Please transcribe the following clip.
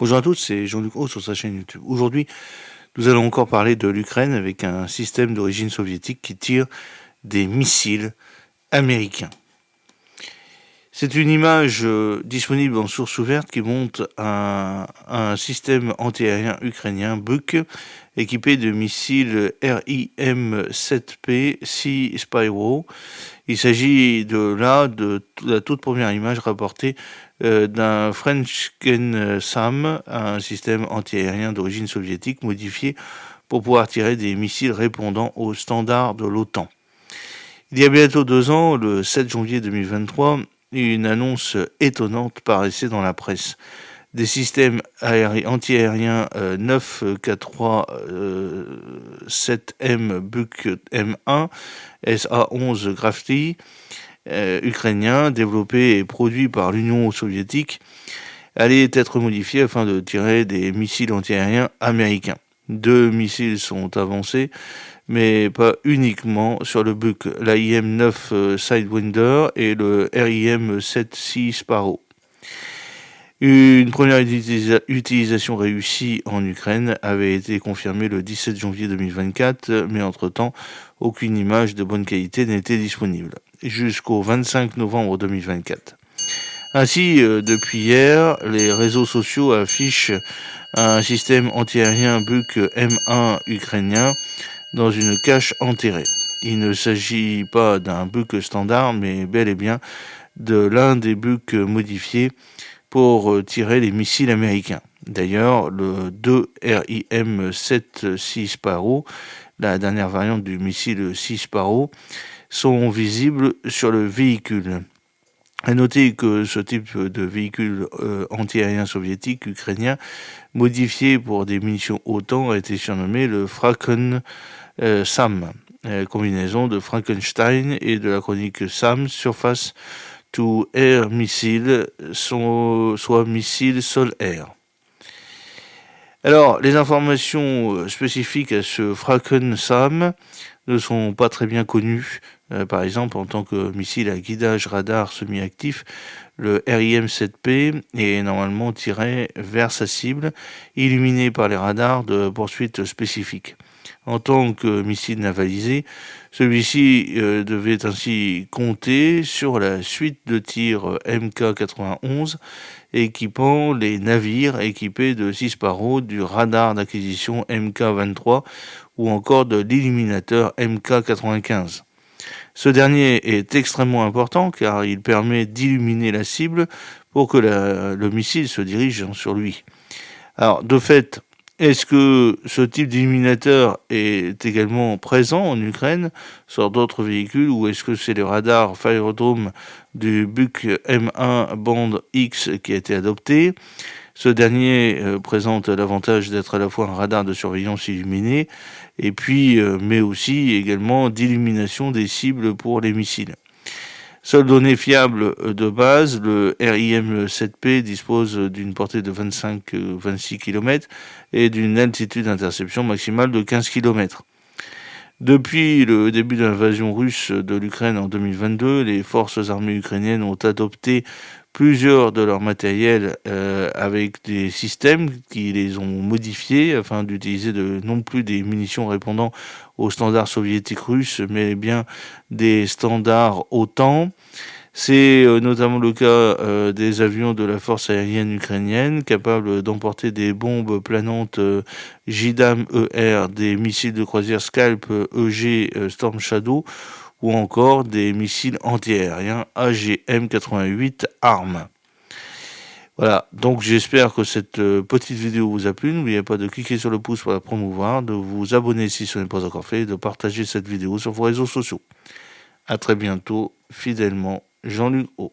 Bonjour à tous, c'est Jean-Luc Haut sur sa chaîne YouTube. Aujourd'hui, nous allons encore parler de l'Ukraine avec un système d'origine soviétique qui tire des missiles américains. C'est une image disponible en source ouverte qui montre un système antiaérien ukrainien Buk équipé de missiles RIM-7P Sea Sparrow. Il s'agit de la toute première image rapportée d'un Frenchken SAM, un système antiaérien d'origine soviétique modifié pour pouvoir tirer des missiles répondant aux standards de l'OTAN. Il y a bientôt 2 ans, le 7 janvier 2023, une annonce étonnante paraissait dans la presse. Des systèmes anti-aériens 9K3-7M Buk M1 SA-11 Grafty ukrainiens développés et produits par l'Union soviétique allaient être modifiés afin de tirer des missiles anti-aériens américains. 2 missiles sont avancés, mais pas uniquement sur le Buk, l'AIM-9 Sidewinder et le RIM-7 Sea Sparrow. Une première utilisation réussie en Ukraine avait été confirmée le 17 janvier 2024, mais entre-temps, aucune image de bonne qualité n'était disponible, jusqu'au 25 novembre 2024. Ainsi, depuis hier, les réseaux sociaux affichent un système antiaérien Buk M1 ukrainien dans une cache enterrée. Il ne s'agit pas d'un Buk standard, mais bel et bien de l'un des Buk modifiés pour tirer les missiles américains. D'ailleurs, le 2 RIM-7 Sea Sparrow, la dernière variante du missile Sea Sparrow, sont visibles sur le véhicule. À noter que ce type de véhicule anti-aérien soviétique ukrainien modifié pour des munitions OTAN a été surnommé le Franken SAM, combinaison de Frankenstein et de la chronique SAM, Surface to Air Missile, soit missile sol-air. Alors, les informations spécifiques à ce Franken SAM ne sont pas très bien connues. Par exemple, en tant que missile à guidage radar semi-actif, le RIM-7P est normalement tiré vers sa cible, illuminé par les radars de poursuite spécifiques. En tant que missile navalisé, celui-ci devait ainsi compter sur la suite de tirs MK91 équipant les navires équipés de Sea Sparrow, du radar d'acquisition MK23 ou encore de l'illuminateur MK95. Ce dernier est extrêmement important car il permet d'illuminer la cible pour que le missile se dirige sur lui. Alors, de fait, est-ce que ce type d'illuminateur est également présent en Ukraine sur d'autres véhicules ou est-ce que c'est le radar Firedome du Buk M1 bande X qui a été adopté? Ce dernier présente l'avantage d'être à la fois un radar de surveillance illuminé et puis mais aussi également d'illumination des cibles pour les missiles. Seule donnée fiable de base, le RIM-7P dispose d'une portée de 25-26 km et d'une altitude d'interception maximale de 15 km. Depuis le début de l'invasion russe de l'Ukraine en 2022, les forces armées ukrainiennes ont adopté plusieurs de leurs matériels avec des systèmes qui les ont modifiés afin d'utiliser non plus des munitions répondant aux standards soviétiques russes, mais bien des standards OTAN. C'est notamment le cas des avions de la force aérienne ukrainienne, capables d'emporter des bombes planantes JDAM-ER, des missiles de croisière Scalp EG Storm Shadow, ou encore des missiles antiaériens AGM-88 ARM. Voilà, donc j'espère que cette petite vidéo vous a plu. N'oubliez pas de cliquer sur le pouce pour la promouvoir, de vous abonner si ce n'est pas encore fait, et de partager cette vidéo sur vos réseaux sociaux. À très bientôt, fidèlement, Jean-Luc Haut.